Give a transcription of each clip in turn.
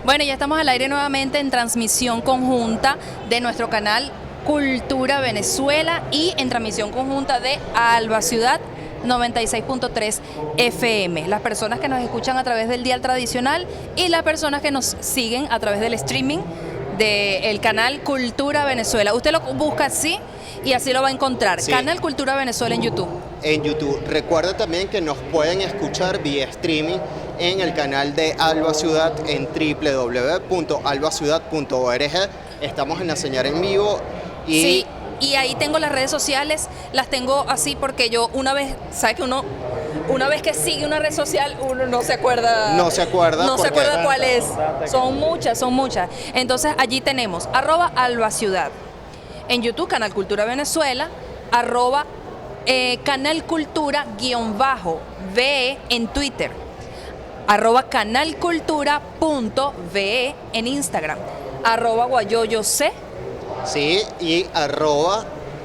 Bueno, ya estamos al aire nuevamente en transmisión conjunta de nuestro canal Cultura Venezuela y en transmisión conjunta de Alba Ciudad 96.3 FM. Las personas que nos escuchan a través del dial tradicional y las personas que nos siguen a través del streaming del canal Cultura Venezuela. Usted lo busca así y así lo va a encontrar. Sí. Canal Cultura Venezuela en YouTube. En YouTube. Recuerda también que nos pueden escuchar vía streaming en el canal de Alba Ciudad en www.albaciudad.org. Estamos en la señal en vivo y... Sí, y ahí tengo las redes sociales, las tengo así porque yo una vez, ¿sabes que uno... Una vez que sigue una red social, uno no se acuerda. No se acuerda cuál es. Son muchas. Entonces allí tenemos @albaciudad. En YouTube, Canal Cultura Venezuela, Canal Cultura_VE en Twitter, @canalcultura.ve en Instagram, @guayoyoc. Sí, y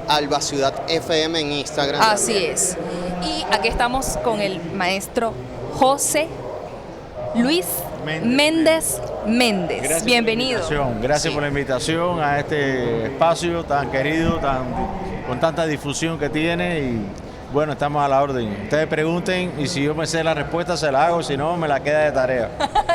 Alba Ciudad FM en Instagram. Así también. Es. Y aquí estamos con el maestro José Luis Méndez. Gracias. Bienvenido. Gracias por la invitación a este espacio tan querido, con tanta difusión que tiene y bueno, estamos a la orden. Ustedes pregunten y si yo me sé la respuesta se la hago, si no me la queda de tarea.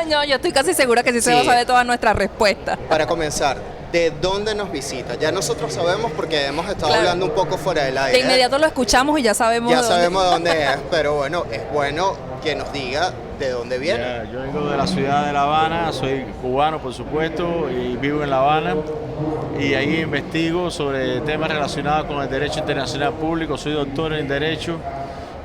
No, yo estoy casi segura que sí se va a saber todas nuestras respuestas. Para comenzar, ¿de dónde nos visita? Ya nosotros sabemos porque hemos estado hablando un poco fuera del aire. De inmediato lo escuchamos y ya sabemos de dónde es, pero bueno, es bueno que nos diga de dónde viene. Yo vengo de la ciudad de La Habana, soy cubano por supuesto y vivo en La Habana y ahí investigo sobre temas relacionados con el derecho internacional público, soy doctor en derecho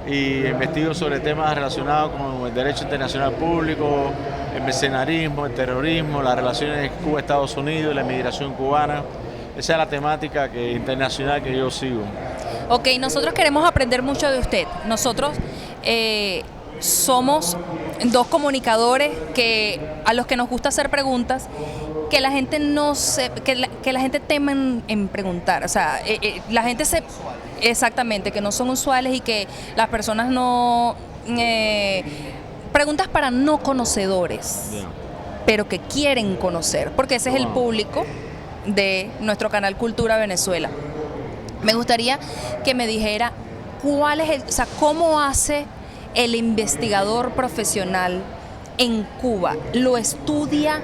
y investigo sobre temas relacionados con el derecho internacional público, el mercenarismo, el terrorismo, las relaciones Cuba-Estados Unidos, la inmigración cubana. Esa es la temática internacional que yo sigo. Ok, nosotros queremos aprender mucho de usted. Nosotros somos dos comunicadores a los que nos gusta hacer preguntas que la gente que la gente teme en preguntar. O sea, la gente exactamente, que no son usuales y que las personas no... preguntas para no conocedores, pero que quieren conocer, porque ese es el público de nuestro canal Cultura Venezuela. Me gustaría que me dijera cómo hace el investigador profesional en Cuba. ¿Lo estudia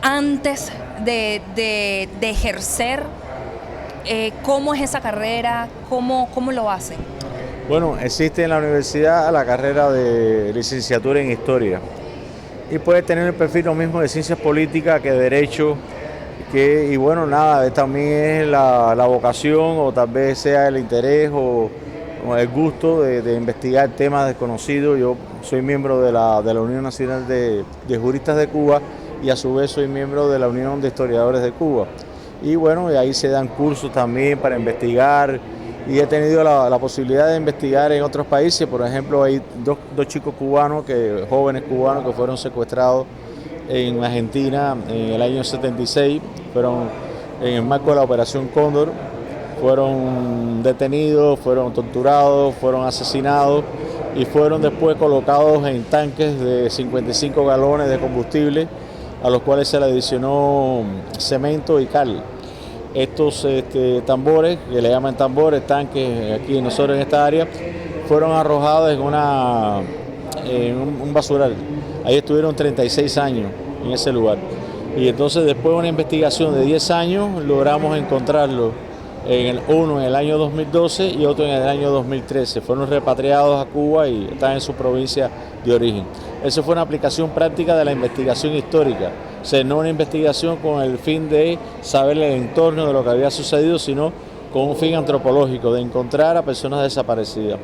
antes de ejercer? ¿Cómo es esa carrera? ¿Cómo lo hacen? Bueno, existe en la universidad la carrera de licenciatura en Historia y puede tener el perfil lo mismo de Ciencias Políticas que de Derecho, y bueno, nada, también es la vocación o tal vez sea el interés o el gusto de investigar temas desconocidos. Yo soy miembro de la Unión Nacional de Juristas de Cuba y a su vez soy miembro de la Unión de Historiadores de Cuba. Y bueno, y ahí se dan cursos también para investigar. Y he tenido la posibilidad de investigar en otros países. Por ejemplo, hay dos chicos cubanos, jóvenes cubanos que fueron secuestrados en Argentina en el año 76. Fueron en el marco de la Operación Cóndor. Fueron detenidos, fueron torturados, fueron asesinados y fueron después colocados en tanques de 55 galones de combustible, a los cuales se le adicionó cemento y cal. Estos tambores, que le llaman tambores, tanques aquí nosotros en esta área, fueron arrojados en un basural. Ahí estuvieron 36 años en ese lugar. Y entonces después de una investigación de 10 años logramos encontrarlo, uno en el año 2012 y otro en el año 2013. Fueron repatriados a Cuba y están en su provincia de origen. Eso fue una aplicación práctica de la investigación histórica. O sea, no una investigación con el fin de saber el entorno de lo que había sucedido, sino con un fin antropológico, de encontrar a personas desaparecidas.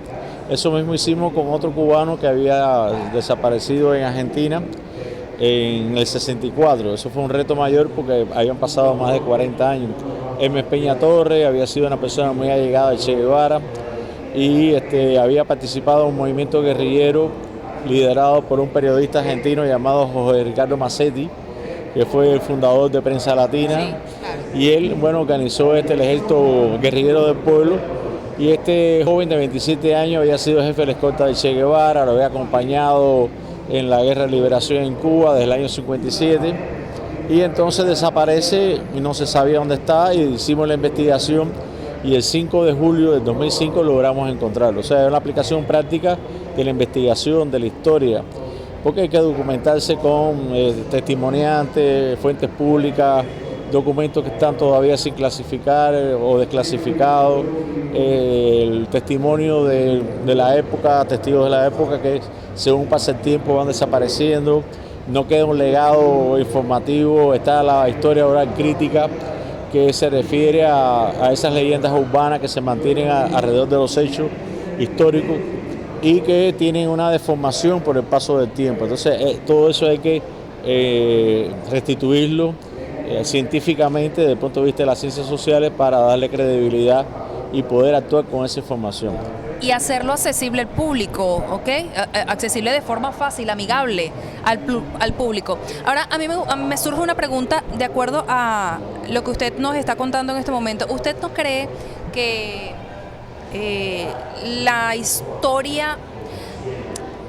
Eso mismo hicimos con otro cubano que había desaparecido en Argentina en el 64. Eso fue un reto mayor porque habían pasado más de 40 años. Hermes Peña Torre había sido una persona muy allegada a Che Guevara y había participado en un movimiento guerrillero liderado por un periodista argentino llamado José Ricardo Massetti, que fue el fundador de Prensa Latina. Sí, claro. Y él, bueno, organizó el ejército guerrillero del pueblo, y este joven de 27 años había sido jefe de la escolta de Che Guevara, lo había acompañado en la Guerra de Liberación en Cuba desde el año 57, y entonces desaparece y no se sabía dónde está, y hicimos la investigación y el 5 de julio del 2005 logramos encontrarlo. O sea, es una aplicación práctica de la investigación, de la historia, porque hay que documentarse con testimoniantes, fuentes públicas, documentos que están todavía sin clasificar o desclasificados, el testimonio de la época, testigos de la época que según pasa el tiempo van desapareciendo, no queda un legado informativo, está la historia oral crítica que se refiere a esas leyendas urbanas que se mantienen alrededor de los hechos históricos y que tienen una deformación por el paso del tiempo. Entonces todo eso hay que restituirlo científicamente desde el punto de vista de las ciencias sociales para darle credibilidad y poder actuar con esa información. Y hacerlo accesible al público, ¿ok? Accesible de forma fácil, amigable al público. Ahora, a mí me surge una pregunta de acuerdo a lo que usted nos está contando en este momento. ¿Usted no cree que la historia,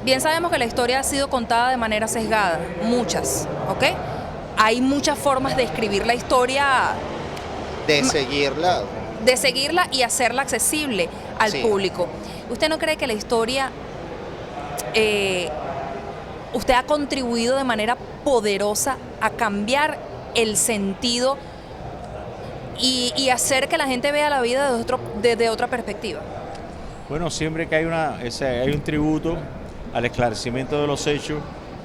bien sabemos que la historia ha sido contada de manera sesgada, muchas, ¿ok? Hay muchas formas de escribir la historia, De seguirla y hacerla accesible al público. ¿Usted no cree que la historia, usted ha contribuido de manera poderosa a cambiar el sentido y hacer que la gente vea la vida desde otra perspectiva? Bueno, siempre que hay un tributo al esclarecimiento de los hechos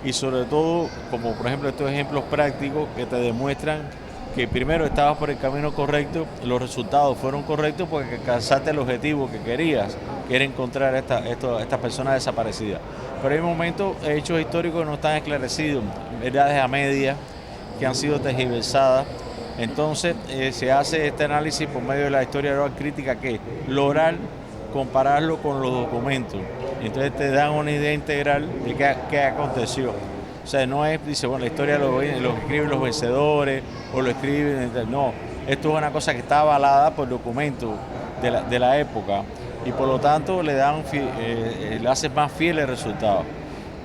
y sobre todo, como por ejemplo estos ejemplos prácticos que te demuestran que primero estabas por el camino correcto, los resultados fueron correctos porque alcanzaste el objetivo que querías, que era encontrar a estas personas desaparecidas. Pero hay momentos, hechos históricos que no están esclarecidos, verdades a medias, que han sido tergiversadas. Entonces se hace este análisis por medio de la historia oral crítica, que lograr compararlo con los documentos. Entonces te dan una idea integral de qué aconteció. O sea, no es, dice, bueno, la historia lo escriben los vencedores o lo escriben, no. Esto es una cosa que está avalada por documentos de la época y por lo tanto le hacen más fiel el resultado.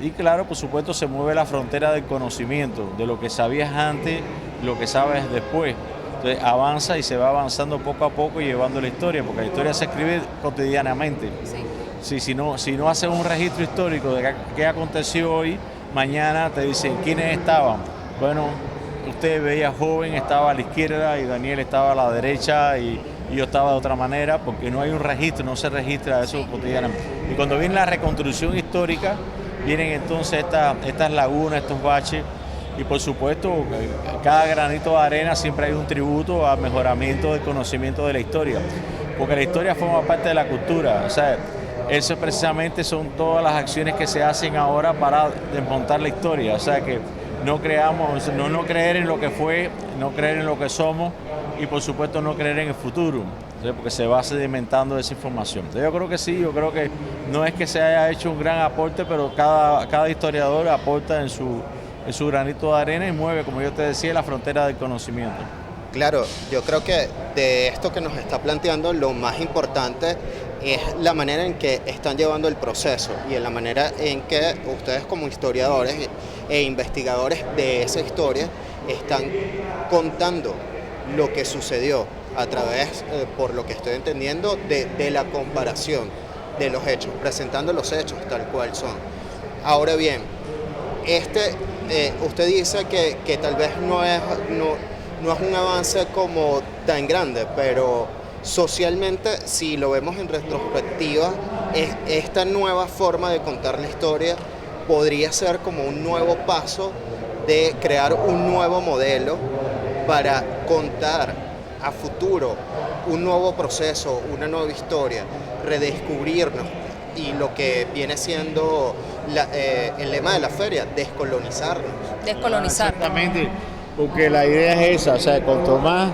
Y claro, por supuesto, se mueve la frontera del conocimiento, de lo que sabías antes, lo que sabes después. Entonces avanza y se va avanzando poco a poco llevando la historia, porque la historia se escribe cotidianamente. Sí. Si no haces un registro histórico de qué aconteció hoy, mañana te dicen quiénes estaban. Bueno, usted veía joven, estaba a la izquierda y Daniel estaba a la derecha y yo estaba de otra manera, porque no hay un registro, no se registra eso cotidianamente. Y cuando viene la reconstrucción histórica, vienen entonces estas lagunas, estos baches, y por supuesto, cada granito de arena siempre hay un tributo al mejoramiento del conocimiento de la historia, porque la historia forma parte de la cultura. O sea, eso precisamente son todas las acciones que se hacen ahora para desmontar la historia. O sea, que no creer en lo que fue, no creer en lo que somos y por supuesto no creer en el futuro, porque se va sedimentando esa información. Entonces, yo creo que sí, yo creo que no es que se haya hecho un gran aporte, pero cada historiador aporta en su granito de arena y mueve, como yo te decía, la frontera del conocimiento. Claro, yo creo que de esto que nos está planteando, lo más importante es la manera en que están llevando el proceso y en la manera en que ustedes como historiadores e investigadores de esa historia están contando lo que sucedió a través, por lo que estoy entendiendo, de la comparación de los hechos, presentando los hechos tal cual son. Ahora bien, usted dice que tal vez no es un avance como tan grande, pero socialmente, si lo vemos en retrospectiva, esta nueva forma de contar la historia podría ser como un nuevo paso de crear un nuevo modelo para contar a futuro un nuevo proceso, una nueva historia, redescubrirnos y lo que viene siendo el lema de la feria, descolonizarnos. Exactamente, porque la idea es esa, o sea, cuanto más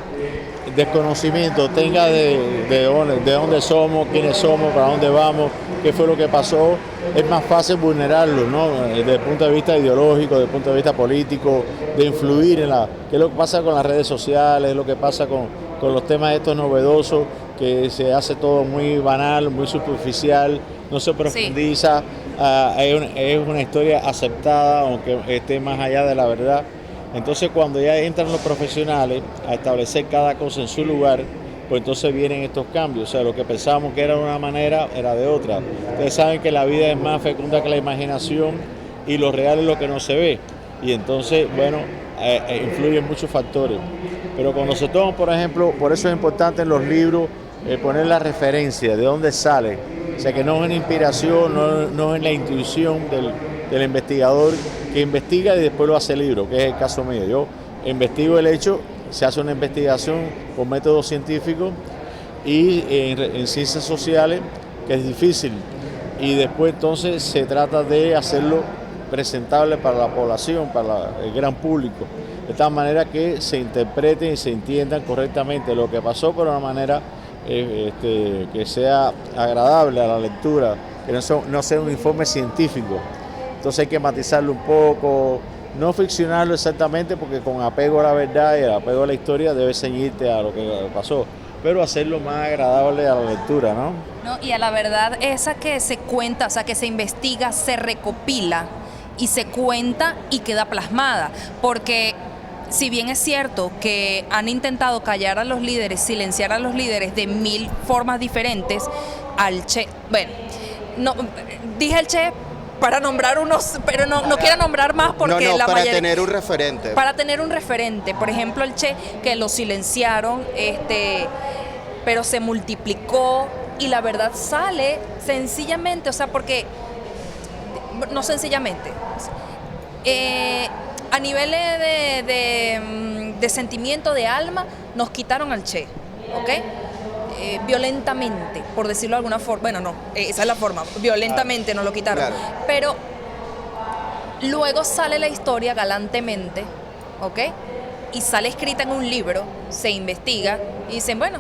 desconocimiento tenga de dónde somos, quiénes somos, para dónde vamos, qué fue lo que pasó, es más fácil vulnerarlo, ¿no? Desde el punto de vista ideológico, desde el punto de vista político, de influir en qué es lo que pasa con las redes sociales, lo que pasa con los temas estos novedosos, que se hace todo muy banal, muy superficial, no se profundiza. es una historia aceptada, aunque esté más allá de la verdad. Entonces cuando ya entran los profesionales a establecer cada cosa en su lugar, pues entonces vienen estos cambios. O sea, lo que pensábamos que era de una manera, era de otra. Ustedes saben que la vida es más fecunda que la imaginación y lo real es lo que no se ve. Y entonces, bueno, influyen muchos factores. Pero cuando se toman, por ejemplo, por eso es importante en los libros poner la referencia, de dónde sale. O sea, que no es una inspiración, no es la intuición del investigador que investiga y después lo hace libro, que es el caso mío. Yo investigo el hecho, se hace una investigación con métodos científicos y en ciencias sociales, que es difícil, y después entonces se trata de hacerlo presentable para la población, para el gran público, de tal manera que se interpreten y se entiendan correctamente lo que pasó, pero de una manera que sea agradable a la lectura, que no sea un informe científico. Entonces hay que matizarlo un poco, no ficcionarlo exactamente, porque con apego a la verdad y el apego a la historia debe ceñirte a lo que pasó, pero hacerlo más agradable a la lectura, ¿no? No, y a la verdad esa que se cuenta, o sea, que se investiga, se recopila y se cuenta y queda plasmada, porque si bien es cierto que han intentado callar a los líderes, silenciar a los líderes de 1000 formas diferentes, al Che, bueno, no, dije el Che para nombrar unos, pero no quiero nombrar más porque no, la para mayoría, tener un referente. Para tener un referente, por ejemplo el Che, que lo silenciaron, pero se multiplicó y la verdad sale sencillamente, o sea, porque, no sencillamente, a niveles de sentimiento, de alma, nos quitaron al Che, ¿ok? Violentamente, por decirlo de alguna forma. Bueno, no, esa es la forma, violentamente nos lo quitaron. Claro. Pero luego sale la historia galantemente, ¿ok? Y sale escrita en un libro, se investiga y dicen, bueno,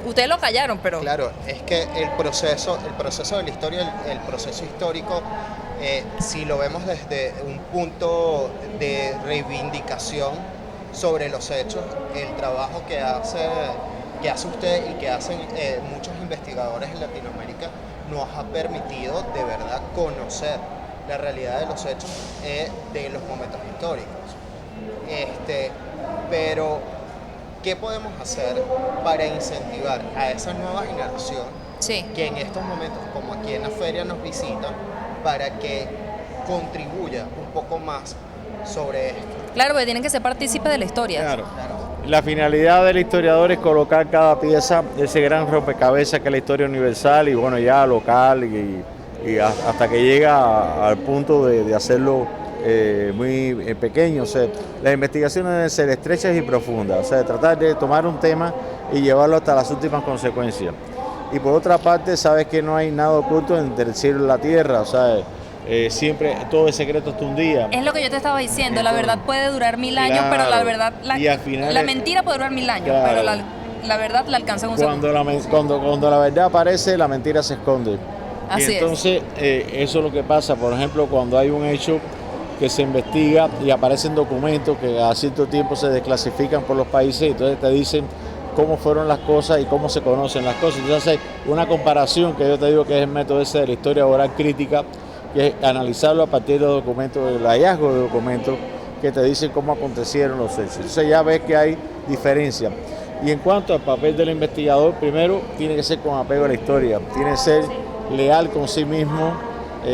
ustedes lo callaron, pero... Claro, es que el proceso de la historia, el proceso histórico, si lo vemos desde un punto de reivindicación sobre los hechos, el trabajo que hace usted y que hacen muchos investigadores en Latinoamérica nos ha permitido de verdad conocer la realidad de los hechos de los momentos históricos. Pero, ¿qué podemos hacer para incentivar a esa nueva generación Sí. que en estos momentos, como aquí en la feria, nos visita, para que contribuya un poco más sobre esto? Claro, porque tienen que ser partícipes de la historia. Claro. La finalidad del historiador es colocar cada pieza de ese gran rompecabezas que es la historia universal y bueno, ya local y hasta que llega al punto de hacerlo muy pequeño. O sea, las investigaciones deben ser estrechas y profundas, o sea, tratar de tomar un tema y llevarlo hasta las últimas consecuencias. Y por otra parte, sabes que no hay nada oculto entre el cielo y la tierra, o sea, siempre todo es secreto hasta un día. Es lo que yo te estaba diciendo, la verdad puede durar 1000 años, Claro. pero la verdad, Y al final la mentira puede durar 1000 años, Claro. pero la verdad la alcanza en un segundo. Cuando la verdad aparece, la mentira se esconde. Así y entonces, eso es lo que pasa, por ejemplo, cuando hay un hecho que se investiga y aparecen documentos que a cierto tiempo se desclasifican por los países, entonces te dicen cómo fueron las cosas y cómo se conocen las cosas. Entonces, una comparación que yo te digo que es el método ese de la historia oral crítica, que es analizarlo a partir de los documentos, del hallazgo de documentos que te dicen cómo acontecieron los hechos. Entonces ya ves que hay diferencia. Y en cuanto al papel del investigador, primero tiene que ser con apego a la historia, tiene que ser leal con sí mismo,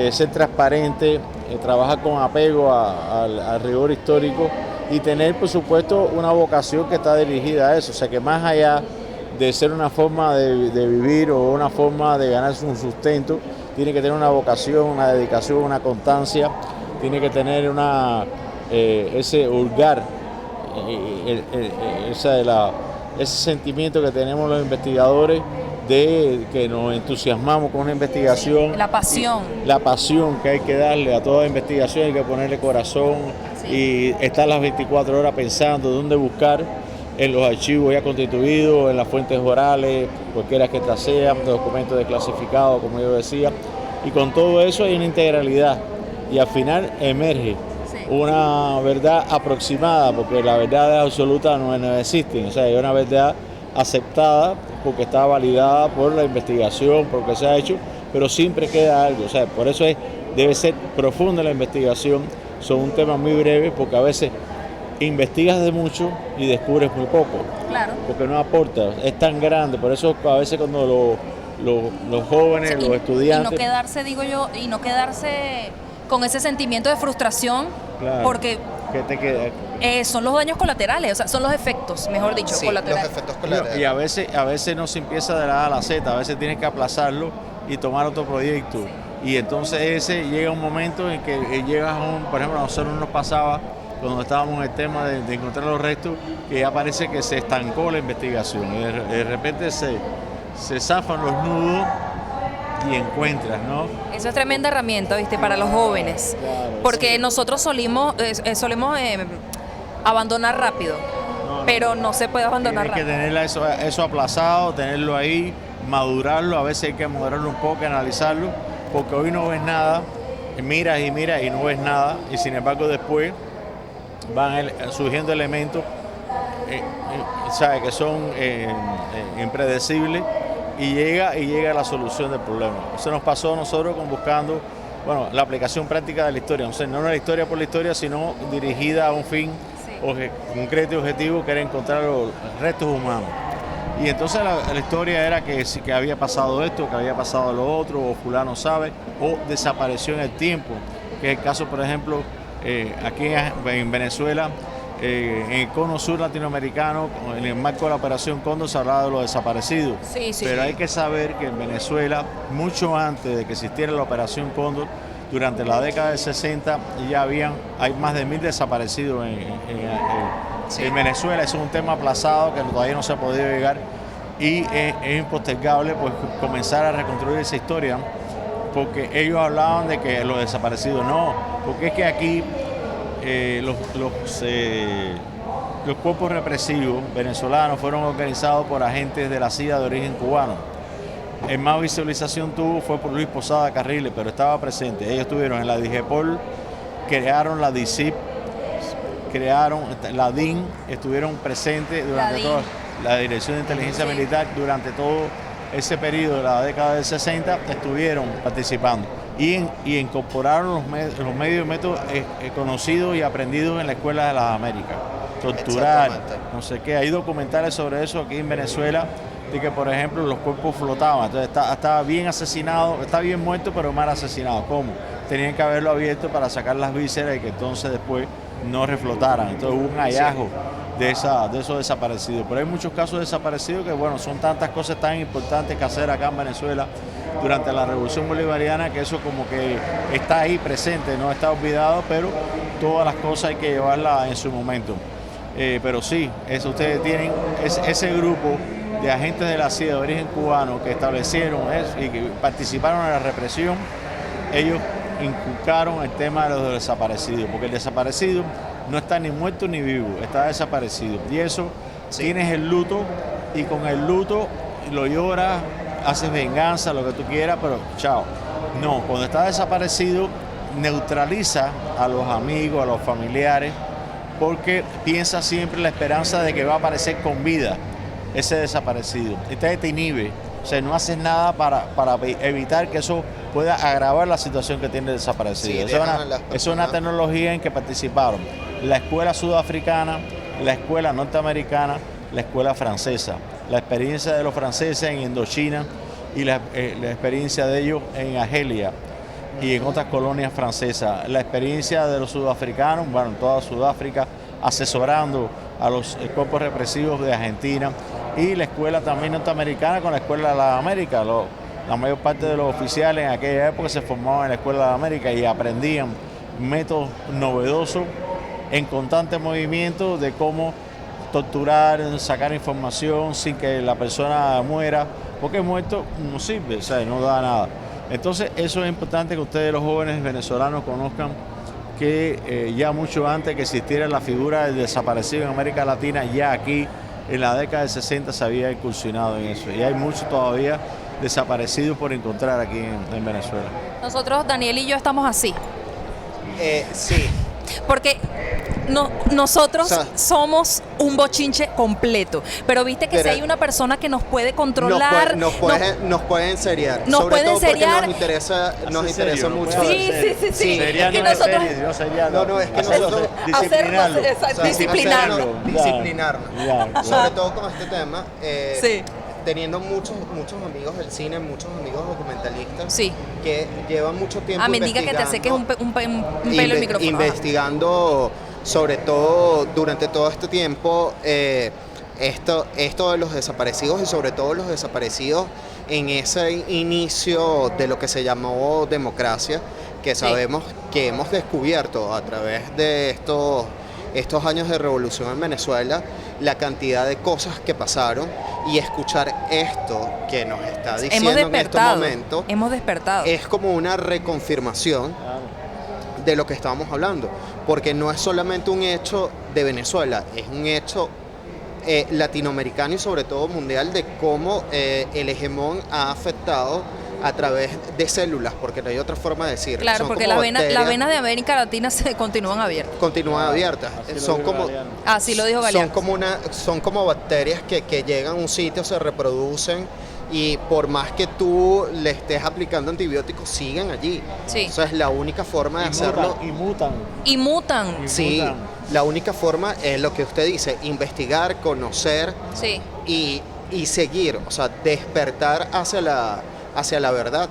ser transparente, trabajar con apego al rigor histórico y tener, por supuesto, una vocación que está dirigida a eso. O sea, que más allá de ser una forma de vivir o una forma de ganarse un sustento, tiene que tener una vocación, una dedicación, una constancia, tiene que tener ese hurgar, ese sentimiento que tenemos los investigadores de que nos entusiasmamos con una investigación. La pasión. La pasión que hay que darle a toda investigación, hay que ponerle corazón y estar las 24 horas pensando dónde buscar en los archivos ya constituidos, en las fuentes orales, cualquiera que estas sean, documentos desclasificados, como yo decía. Y con todo eso hay una integralidad y al final emerge una verdad aproximada, porque la verdad absoluta no existe, o sea, hay una verdad aceptada porque está validada por la investigación, por lo que se ha hecho, pero siempre queda algo, o sea, por eso es debe ser profunda la investigación sobre un tema muy breve, porque a veces investigas de mucho y descubres muy poco. Claro. Porque no aporta, es tan grande, por eso a veces cuando los jóvenes, Sí, los estudiantes... Y no quedarse, digo yo, y no quedarse con ese sentimiento de frustración, Claro, porque que te queda, son los daños colaterales, o sea, son los efectos, mejor dicho, Sí, colaterales. los efectos colaterales. y a veces no se empieza de la A a la Z, a veces tienes que aplazarlo y tomar otro proyecto. Y entonces llega un momento en que llegas a por ejemplo, a nosotros nos pasaba cuando estábamos en el tema de encontrar los restos, que ya parece que se estancó la investigación. Y de repente se zafan los nudos y encuentras, ¿no? Eso es tremenda herramienta, ¿viste? Para los jóvenes. Claro, Porque sí. nosotros solemos abandonar rápido, pero no se puede abandonar Tienes que rápido. tener eso aplazado, tenerlo ahí, madurarlo, a veces hay que madurarlo un poco, analizarlo, porque hoy no ves nada, miras y miras y no ves nada, y sin embargo después van surgiendo elementos ¿sabes? Que son impredecibles y llega la solución del problema. Eso nos pasó a nosotros buscando la aplicación práctica de la historia, no la historia por la historia, sino dirigida a un fin concreto y objetivo, que era encontrar los restos humanos. Y entonces la historia era que había pasado esto, que había pasado lo otro, o fulano sabe, o desapareció en el tiempo, que es el caso, por ejemplo, aquí en Venezuela, en el cono sur latinoamericano, en el marco de la Operación Cóndor, se hablaba de los desaparecidos. Sí, sí. Pero hay que saber que en Venezuela, mucho antes de que existiera la Operación Cóndor, durante la década del 60 hay más de 1000 desaparecidos en Venezuela. Eso es un tema aplazado que todavía no se ha podido llegar, y es impostergable pues comenzar a reconstruir esa historia, porque ellos hablaban de que los desaparecidos no, porque es que aquí los cuerpos represivos venezolanos fueron organizados por agentes de la CIA de origen cubano. El más visibilización tuvo fue por Luis Posada Carriles, pero estaba presente. Ellos estuvieron en la DIGEPOL, crearon la DICIP, crearon la DIN, estuvieron presentes durante toda la Dirección de Inteligencia Militar, durante todo ese periodo de la década del 60, estuvieron participando y incorporaron los medios y métodos conocidos y aprendidos en la Escuela de las Américas. Torturar, no sé qué. Hay documentales sobre eso aquí en Venezuela, de que, por ejemplo, los cuerpos flotaban. Entonces estaba bien asesinado, está bien muerto, pero mal asesinado. ¿Cómo? Tenían que haberlo abierto para sacar las vísceras y que entonces después no reflotaran. Entonces hubo un hallazgo de esos desaparecidos. Pero hay muchos casos de desaparecidos que, son tantas cosas tan importantes que hacer acá en Venezuela durante la Revolución Bolivariana, que eso como que está ahí presente, no está olvidado, pero todas las cosas hay que llevarlas en su momento. Pero sí, ustedes tienen ese grupo de agentes de la CIA de origen cubano que establecieron eso y que participaron en la represión. Ellos inculcaron el tema de los desaparecidos, porque el desaparecido no está ni muerto ni vivo, está desaparecido. Y eso, tienes el luto, y con el luto lo lloras, haces venganza, lo que tú quieras, pero chao. No, cuando está desaparecido, neutraliza a los amigos, a los familiares, porque piensa siempre en la esperanza de que va a aparecer con vida ese desaparecido. Entonces te inhibe, o sea, no haces nada para evitar que eso pueda agravar la situación que tiene el desaparecido. Sí, es una tecnología en que participaron la escuela sudafricana, la escuela norteamericana, la escuela francesa. La experiencia de los franceses en Indochina y la experiencia de ellos en Argelia y en otras colonias francesas. La experiencia de los sudafricanos, en toda Sudáfrica, asesorando a los cuerpos represivos de Argentina, y la escuela también norteamericana con la Escuela de las Américas. La mayor parte de los oficiales en aquella época se formaban en la Escuela de las Américas y aprendían métodos novedosos en constante movimiento de cómo torturar, sacar información sin que la persona muera, porque muerto no sirve, o sea, no da nada. Entonces eso es importante que ustedes, los jóvenes venezolanos, conozcan que ya mucho antes que existiera la figura del desaparecido en América Latina, ya aquí en la década del 60 se había incursionado en eso, y hay muchos todavía desaparecidos por encontrar aquí en Venezuela. Nosotros, Daniel y yo, estamos así. Sí. Porque nosotros O sea, somos un bochinche completo, pero viste que si Pero- hay una persona que nos puede controlar, nos puede enseriar. nos sobre puede todo porque enseriar. nos interesa mucho. Sí, sí, sí, sí. Sería Es que no es nosotros- serie, sino sería No, es que nosotros- disciplinarlo. Exacto, O sea, disciplinarlo. disciplinarnos. Ya, Sobre todo con este tema. Sí. Teniendo muchos amigos del cine, muchos amigos documentalistas Sí. que llevan mucho tiempo Me diga que te acerques un pelo el micrófono. Ajá. investigando, sobre todo durante todo este tiempo, esto de los desaparecidos y sobre todo los desaparecidos en ese inicio de lo que se llamó democracia, que sabemos que hemos descubierto a través de estos años de revolución en Venezuela, la cantidad de cosas que pasaron, y escuchar esto que nos está diciendo en estos momentos Hemos despertado. es como una reconfirmación de lo que estábamos hablando, porque no es solamente un hecho de Venezuela, es un hecho latinoamericano y sobre todo mundial, de cómo el hegemón ha afectado a través de células, porque no hay otra forma de decirlo. Claro, Son porque como las bacterias, venas de América Latina se continúan abiertas. continúan abiertas. Son como, Así lo dijo Galeano. son como bacterias que llegan a un sitio, se reproducen, y por más que tú le estés aplicando antibióticos, siguen allí. Sí. O sea, es la única forma de hacerlo. Y mutan. Y mutan. Sí, la única forma es lo que usted dice: investigar, conocer Sí. y seguir, o sea, despertar hacia la verdad.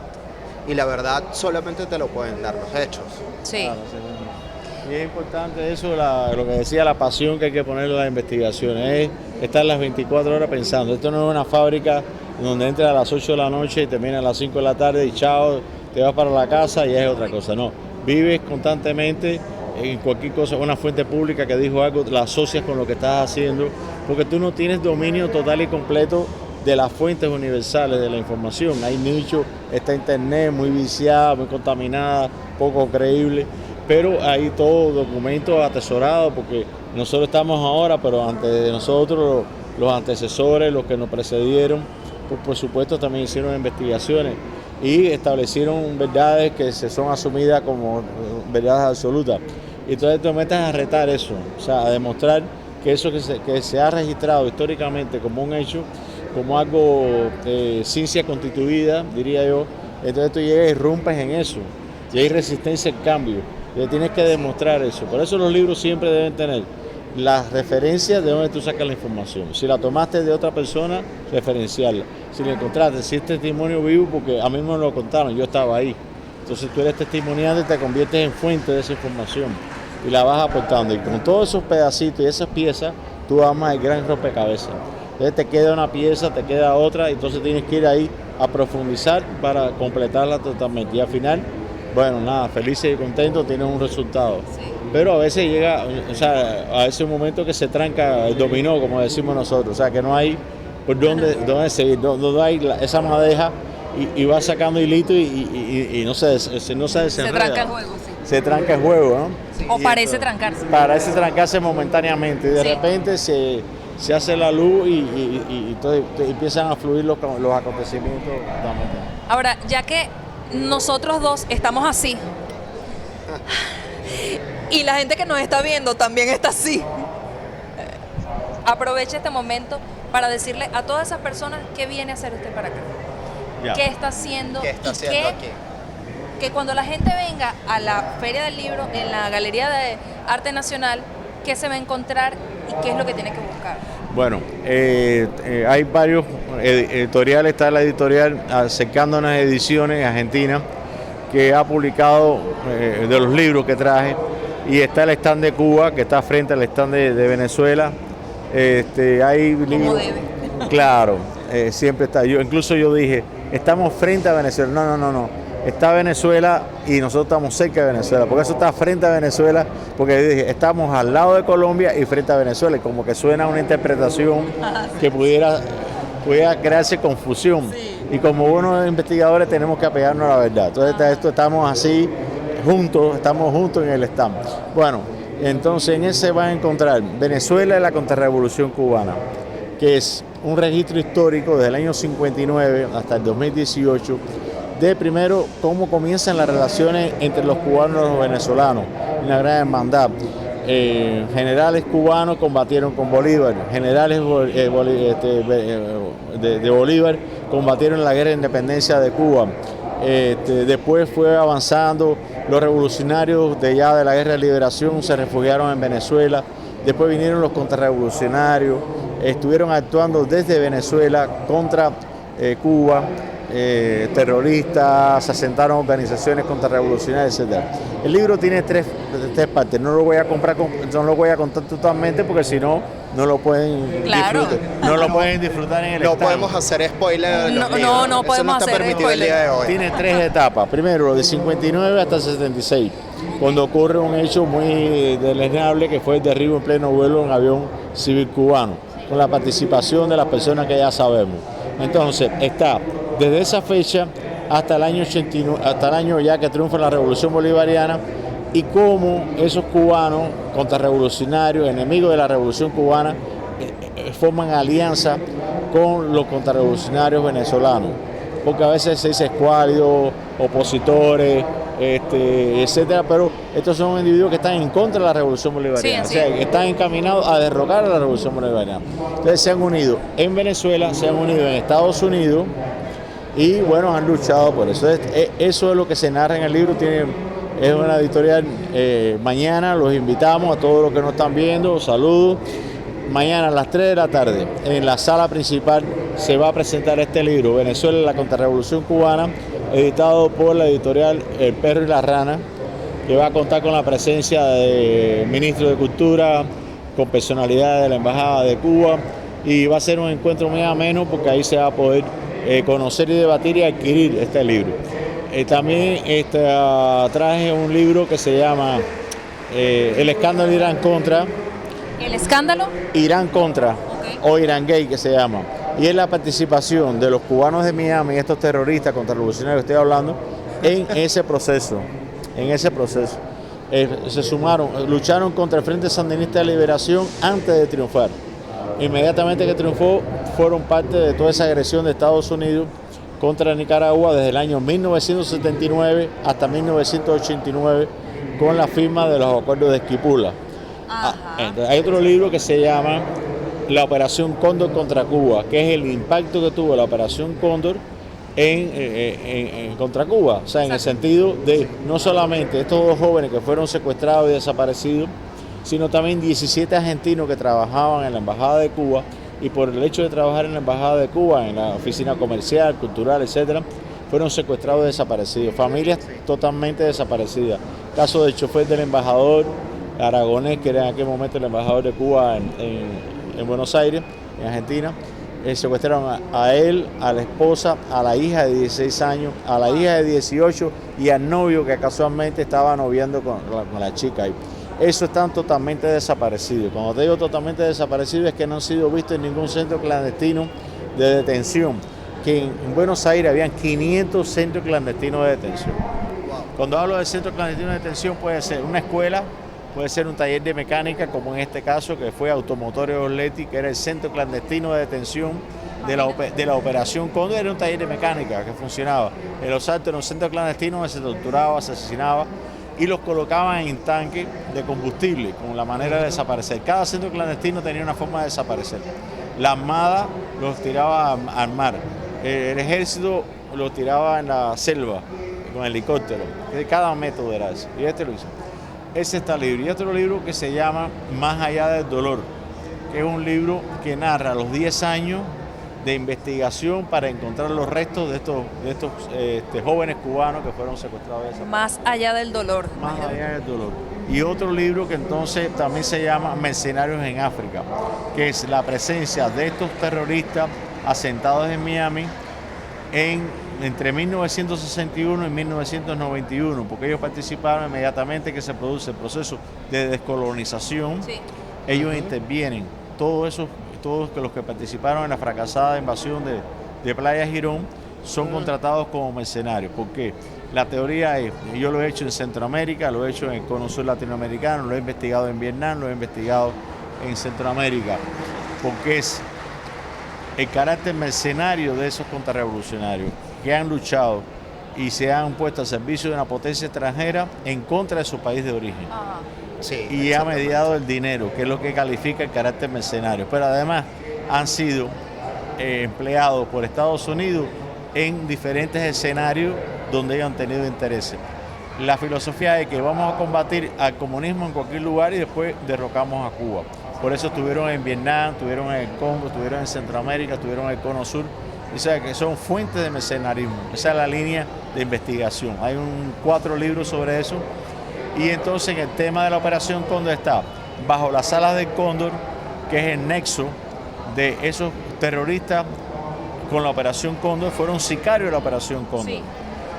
Y la verdad solamente te lo pueden dar los hechos. Sí. Claro, sí. Y es importante eso, lo que decía, la pasión que hay que ponerle a las investigaciones, es estar las 24 horas pensando. Esto no es una fábrica donde entra a las 8 de la noche y termina a las 5 de la tarde y chao, te vas para la casa y es otra cosa. No, vives constantemente en cualquier cosa, una fuente pública que dijo algo, la asocias con lo que estás haciendo, porque tú no tienes dominio total y completo de las fuentes universales de la información. Hay nicho, está internet muy viciada, muy contaminada, poco creíble, pero hay todo documento atesorado, porque nosotros estamos ahora, pero antes de nosotros los antecesores, los que nos precedieron, pues por supuesto también hicieron investigaciones y establecieron verdades que se son asumidas como verdades absolutas. Y entonces te metes a retar eso, o sea, a demostrar que eso que se ha registrado históricamente como un hecho, como algo ciencia constituida, diría yo, entonces tú llegas y rompes en eso, y hay resistencia al cambio, y tienes que demostrar eso. Por eso los libros siempre deben tener las referencias de donde tú sacas la información. Si la tomaste de otra persona, referenciarla. Si la encontraste, si es testimonio vivo, porque a mí me lo contaron, yo estaba ahí. Entonces tú eres testimoniante y te conviertes en fuente de esa información y la vas aportando. Y con todos esos pedacitos y esas piezas, tú amas el gran rompecabezas. Entonces te queda una pieza, te queda otra, y entonces tienes que ir ahí a profundizar para completarla totalmente. Y al final, bueno, nada, felices y contentos, tienes un resultado. Sí. Pero a veces llega, o sea, a ese momento que se tranca el dominó, como decimos nosotros, o sea, que no hay por dónde seguir, donde hay esa madeja y va sacando hilito y no se desenreda. Se tranca el juego, sí. Se tranca el juego, ¿no? Sí. O parece trancarse. Parece trancarse momentáneamente y de Sí. repente se hace la luz y entonces empiezan a fluir los acontecimientos totalmente. Ahora, ya que nosotros dos estamos así, y la gente que nos está viendo también está así, aproveche este momento para decirle a todas esas personas qué viene a hacer usted para acá, Ya. qué está haciendo, ¿Qué está y haciendo aquí? que cuando la gente venga a la Feria del Libro, en la Galería de Arte Nacional, qué se va a encontrar y qué es lo que tiene que buscar. Bueno, hay varios editoriales, está la editorial Acercando unas Ediciones Argentina, que ha publicado de los libros que traje, y está el stand de Cuba, que está frente al stand de Venezuela. Hay libros, debe. claro, siempre está. Incluso yo dije, estamos frente a Venezuela. No. Está Venezuela y nosotros estamos cerca de Venezuela. Porque eso está frente a Venezuela, porque dije, estamos al lado de Colombia y frente a Venezuela. Y como que suena una interpretación que pudiera crearse confusión. Sí. Y como buenos investigadores tenemos que apegarnos a la verdad. Entonces estamos así, estamos juntos en el stand. Bueno, entonces en ese van a encontrar Venezuela y la contrarrevolución cubana, que es un registro histórico desde el año 59 hasta el 2018, de primero cómo comienzan las relaciones entre los cubanos y los venezolanos, una gran hermandad, generales cubanos combatieron con Bolívar, generales de Bolívar combatieron en la guerra de independencia de Cuba. Después fue avanzando, los revolucionarios de la guerra de liberación se refugiaron en Venezuela, después vinieron los contrarrevolucionarios, estuvieron actuando desde Venezuela contra Cuba, terroristas, se asentaron organizaciones contrarrevolucionarias, etc. El libro tiene tres partes, no lo voy a contar totalmente porque si no, no lo pueden disfrutar. No lo pueden disfrutar en el stand. No podemos hacer spoiler. No podemos hacer permitido el día de hoy. Tiene 3 etapas. Primero, de 59 hasta 76, cuando ocurre un hecho muy deleznable que fue el derribo en pleno vuelo de un avión civil cubano, con la participación de las personas que ya sabemos. Entonces, está desde esa fecha hasta el año 89, hasta el año ya que triunfa la Revolución Bolivariana, y cómo esos cubanos contrarrevolucionarios, enemigos de la Revolución Cubana, forman alianza con los contrarrevolucionarios venezolanos, porque a veces se dice escuálidos, opositores, etcétera, pero estos son individuos que están en contra de la Revolución Bolivariana, sí. O sea, que están encaminados a derrocar a la Revolución Bolivariana. Entonces se han unido en Venezuela, se han unido en Estados Unidos y bueno, han luchado por eso. Eso es lo que se narra en el libro. Es una editorial. Mañana los invitamos a todos los que nos están viendo, saludos. Mañana a las 3 de la tarde en la sala principal se va a presentar este libro, Venezuela, la contrarrevolución cubana, editado por la editorial El Perro y la Rana, que va a contar con la presencia del ministro de Cultura, con personalidades de la Embajada de Cuba, y va a ser un encuentro muy ameno porque ahí se va a poder conocer y debatir y adquirir este libro. También traje un libro que se llama El escándalo Irán Contra. ¿El escándalo? Irán Contra, okay. O Irán Gay, que se llama. Y es la participación de los cubanos de Miami, estos terroristas contrarrevolucionarios que estoy hablando, en ese proceso. Se sumaron, lucharon contra el Frente Sandinista de Liberación antes de triunfar. Inmediatamente que triunfó, fueron parte de toda esa agresión de Estados Unidos contra Nicaragua desde el año 1979 hasta 1989, con la firma de los acuerdos de Esquipula. Hay otro libro que se llama La Operación Cóndor contra Cuba, que es el impacto que tuvo la Operación Cóndor contra Cuba, o sea, en el sentido de no solamente estos 2 jóvenes que fueron secuestrados y desaparecidos, sino también 17 argentinos que trabajaban en la Embajada de Cuba, y por el hecho de trabajar en la Embajada de Cuba, en la oficina comercial, cultural, etcétera, fueron secuestrados y desaparecidos, familias totalmente desaparecidas. Caso del chofer del embajador Aragonés, que era en aquel momento el embajador de Cuba en Buenos Aires, en Argentina. Secuestraron a él, a la esposa, a la hija de 16 años, a la hija de 18 y al novio que casualmente estaba noviando con la chica. Eso están totalmente desaparecidos. Cuando te digo totalmente desaparecidos es que no han sido vistos en ningún centro clandestino de detención, que en Buenos Aires habían 500 centros clandestinos de detención. Cuando hablo de centro clandestino de detención, puede ser una escuela, puede ser un taller de mecánica, como en este caso que fue Automotores Orletti, que era el centro clandestino de detención de la Operación Cóndor. Era un taller de mecánica que funcionaba. En Los Altos era un centro clandestino donde se torturaba, se asesinaba y los colocaban en tanques de combustible, con la manera de desaparecer. Cada centro clandestino tenía una forma de desaparecer. La Armada los tiraba al mar, el Ejército los tiraba en la selva con helicóptero. Cada método era ese, y este lo hizo. Ese está el libro. Y otro libro que se llama Más allá del dolor, que es un libro que narra los 10 años de investigación para encontrar los restos de estos jóvenes cubanos que fueron secuestrados. Más allá del dolor. Más allá del dolor. Y otro libro que entonces también se llama Mercenarios en África, que es la presencia de estos terroristas asentados en Miami entre 1961 y 1991, porque ellos participaron inmediatamente que se produce el proceso de descolonización. Sí. Ellos intervienen, todos los que participaron en la fracasada invasión de Playa Girón son contratados como mercenarios. ¿Por qué? La teoría es, yo lo he hecho en Centroamérica, lo he hecho en el Cono Sur latinoamericano, lo he investigado en Vietnam, lo he investigado en Centroamérica, porque es el carácter mercenario de esos contrarrevolucionarios que han luchado y se han puesto al servicio de una potencia extranjera en contra de su país de origen. Sí, y ha mediado el dinero, que es lo que califica el carácter mercenario. Pero además han sido empleados por Estados Unidos en diferentes escenarios donde ellos han tenido intereses. La filosofía es que vamos a combatir al comunismo en cualquier lugar y después derrocamos a Cuba. Por eso estuvieron en Vietnam, estuvieron en el Congo, estuvieron en Centroamérica, estuvieron en el Cono Sur. O sea que son fuentes de mercenarismo. Esa es la línea de investigación. Hay 4 libros sobre eso. Y entonces en el tema de la Operación Cóndor está bajo las alas del Cóndor, que es el nexo de esos terroristas con la Operación Cóndor, fueron sicarios de la Operación Cóndor. Sí.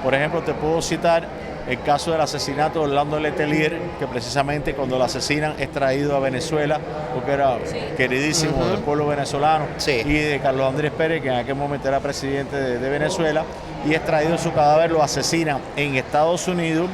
Por ejemplo, te puedo citar el caso del asesinato de Orlando Letelier, que precisamente cuando lo asesinan es traído a Venezuela, porque era queridísimo del pueblo venezolano, y de Carlos Andrés Pérez, que en aquel momento era presidente de Venezuela, y es traído su cadáver, lo asesinan en Estados Unidos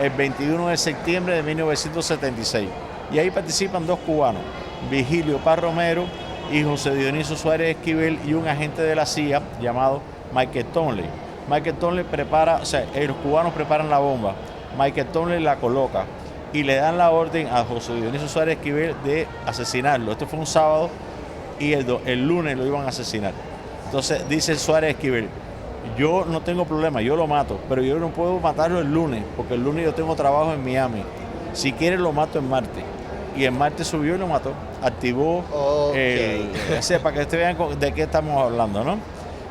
el 21 de septiembre de 1976. Y ahí participan 2 cubanos, Vigilio Paz Romero y José Dionisio Suárez Esquivel, y un agente de la CIA llamado Michael Townley. Michael Townley prepara, o sea, los cubanos preparan la bomba, Michael Townley la coloca y le dan la orden a José Dionisio Suárez Esquivel de asesinarlo. Esto fue un sábado y el lunes lo iban a asesinar. Entonces dice Suárez Esquivel, yo no tengo problema, yo lo mato, pero yo no puedo matarlo el lunes, porque el lunes yo tengo trabajo en Miami. Si quiere lo mato el martes. Y el martes subió y lo mató, activó, para que ustedes vean de qué estamos hablando, ¿no?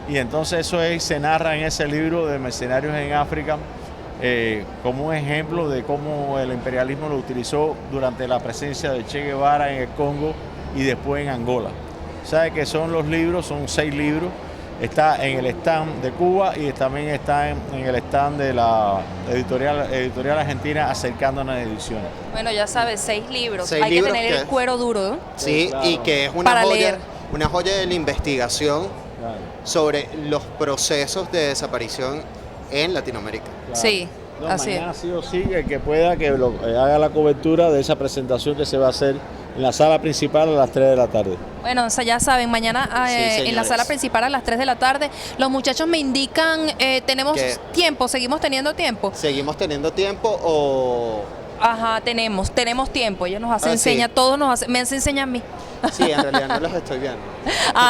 Y entonces se narra en ese libro de Mercenarios en África como un ejemplo de cómo el imperialismo lo utilizó durante la presencia de Che Guevara en el Congo y después en Angola. ¿Sabe qué son los libros? Son 6 libros. Está en el stand de Cuba y también está en el stand de la editorial argentina Acercándonos Ediciones. Bueno, ya sabes, 6 libros. 6 Hay libros que tener el cuero duro, ¿eh? Sí, claro. Y que es una joya de la investigación sobre los procesos de desaparición en Latinoamérica. Claro. Sí, así mañana sí o sí, el que pueda que haga la cobertura de esa presentación que se va a hacer en la sala principal a las 3 de la tarde. Bueno, o sea, ya saben, mañana en la sala principal a las 3 de la tarde. Los muchachos me indican, ¿tenemos tiempo? ¿Seguimos teniendo tiempo? ¿Seguimos teniendo tiempo o...? Ajá, tenemos tiempo. Ellos nos hacen señas, todos nos hacen, me hacen señas a mí. Sí, en realidad no los estoy viendo.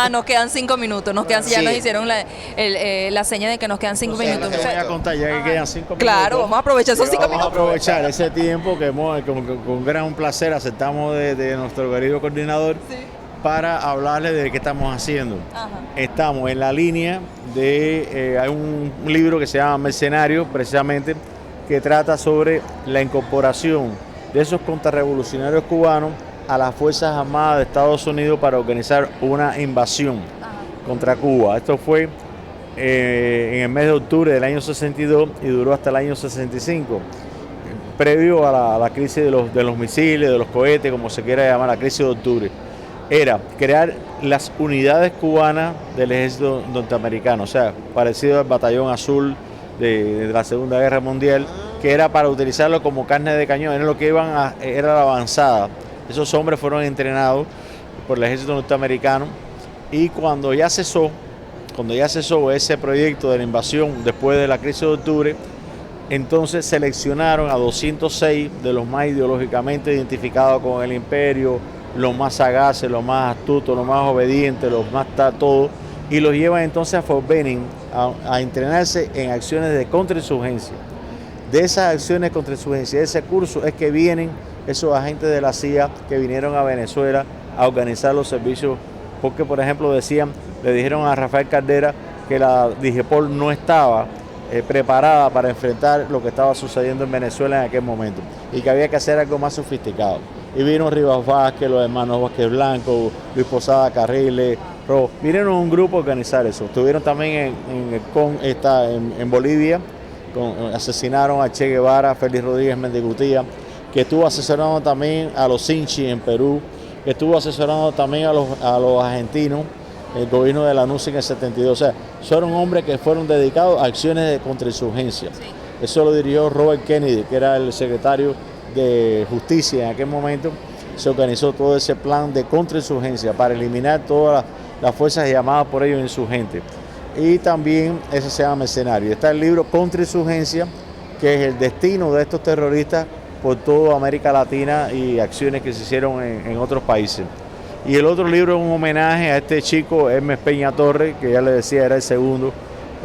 Nos quedan 5 minutos, ya nos hicieron la seña de que nos quedan 5 minutos. Te voy a contar, ya que quedan 5 minutos. Claro, vamos a aprovechar esos 5 minutos. Vamos a aprovechar ese tiempo que con gran placer aceptamos de nuestro querido coordinador para hablarles de qué estamos haciendo. Ajá. Estamos en la línea de, hay un libro que se llama Mercenarios, precisamente, que trata sobre la incorporación de esos contrarrevolucionarios cubanos a las Fuerzas Armadas de Estados Unidos para organizar una invasión contra Cuba. Esto fue en el mes de octubre del año 62 y duró hasta el año 65, previo a la crisis de los misiles, de los cohetes, como se quiera llamar, la crisis de octubre. Era crear las unidades cubanas del ejército norteamericano, o sea, parecido al Batallón Azul de la Segunda Guerra Mundial, que era para utilizarlo como carne de cañón, era lo que era la avanzada. Esos hombres fueron entrenados por el ejército norteamericano y cuando ya cesó ese proyecto de la invasión después de la crisis de octubre, entonces seleccionaron a 206 de los más ideológicamente identificados con el imperio, los más sagaces, los más astutos, los más obedientes, los más todo, y los llevan entonces a Fort Benning a entrenarse en acciones de contrainsurgencia. De esas acciones de contrainsurgencia, de ese curso, es que vienen esos agentes de la CIA que vinieron a Venezuela a organizar los servicios, porque por ejemplo le dijeron a Rafael Caldera que la DIGEPOL no estaba preparada para enfrentar lo que estaba sucediendo en Venezuela en aquel momento y que había que hacer algo más sofisticado. Y vino Rivas Vázquez, los hermanos Vázquez Blanco, Luis Posada Carriles, vinieron un grupo a organizar eso. Estuvieron también en Bolivia, asesinaron a Che Guevara, Félix Rodríguez Mendigutía, que estuvo asesorando también a los Sinchi en Perú, que estuvo asesorando también a los argentinos, el gobierno de la NUCI en el 72. O sea, fueron hombres que fueron dedicados a acciones de contrainsurgencia. Sí. Eso lo dirigió Robert Kennedy, que era el secretario de Justicia en aquel momento. Se organizó todo ese plan de contrainsurgencia para eliminar todas las fuerzas llamadas por ellos insurgentes. Y también ese se llama Mercenario. Está el libro Contrainsurgencia, que es el destino de estos terroristas por toda América Latina y acciones que se hicieron en otros países. Y el otro libro es un homenaje a este chico, Hermes Peña Torres, que ya le decía era el segundo,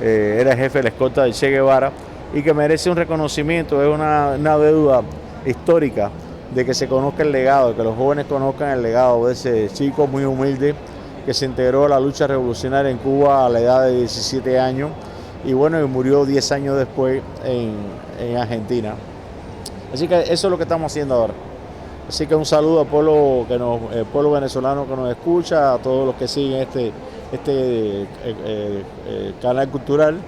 era el jefe de la escolta de Che Guevara, y que merece un reconocimiento, es una deuda histórica de que se conozca el legado, de que los jóvenes conozcan el legado de ese chico muy humilde que se integró a la lucha revolucionaria en Cuba a la edad de 17 años y bueno, y murió 10 años después en Argentina. Así que eso es lo que estamos haciendo ahora. Así que un saludo al pueblo, pueblo venezolano que nos escucha, a todos los que siguen este canal cultural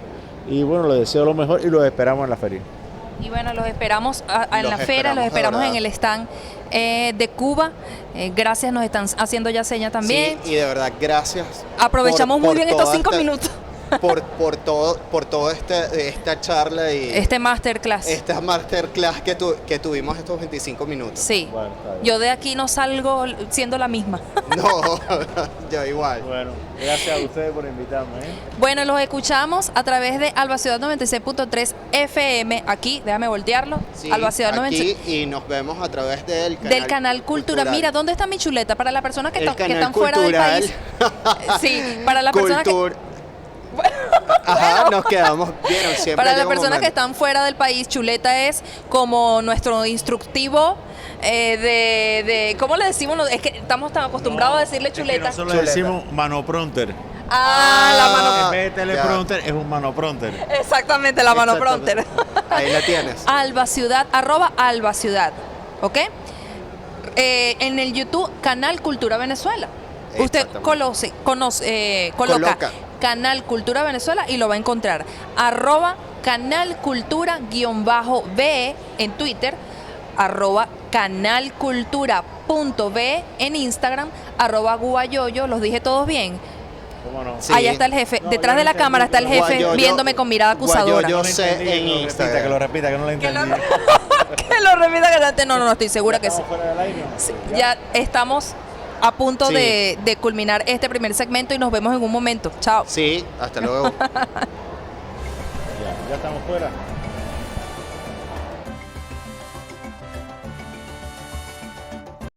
y bueno, les deseo lo mejor y los esperamos en la feria. Y bueno, los esperamos en la feria, los esperamos en el stand de Cuba. Gracias, nos están haciendo ya señas también. Sí, y de verdad, gracias. Aprovechamos muy bien estos 5 minutos. Por todo esta charla y este masterclass. Esta masterclass que tuvimos estos 25 minutos. Sí. Bueno, yo de aquí no salgo siendo la misma. No, yo igual. Bueno, gracias a ustedes por invitarme. Bueno, los escuchamos a través de Alba Ciudad 96.3 FM. Aquí, déjame voltearlo. Sí, Alba Ciudad aquí 96. Y nos vemos a través del canal Cultura. Mira, ¿dónde está mi chuleta? Para las personas que están fuera del cultural. país. Sí, para las personas que... Ajá, nos quedamos bien. Siempre para las llega un personas momento. que están fuera del país, chuleta es como nuestro instructivo de ¿cómo le decimos? Es que estamos tan acostumbrados a decirle chuleta. Es que nosotros le decimos manopronter. La mano. En vez de teleprompter es un manopronter. Exactamente, la manopronter. Ahí la tienes. Alba Ciudad, @Alba Ciudad, ¿ok? En el YouTube, Canal Cultura Venezuela. Usted coloca Canal Cultura Venezuela y lo va a encontrar. @canalcultura_be en Twitter, @canalcultura.be en Instagram, @guayoyo, los dije todos bien. ¿Cómo no? Sí. Allá está el jefe, detrás de la cámara está el jefe Guayoyo, viéndome con mirada acusadora. Yo sé en Instagram. Que lo repita, que no lo entendí. Que lo repita, que no, estoy segura que sí. ¿Estamos fuera del aire? Sí, ya estamos a punto Sí. de culminar este primer segmento y nos vemos en un momento. Chao. Sí, hasta luego. Ya estamos fuera.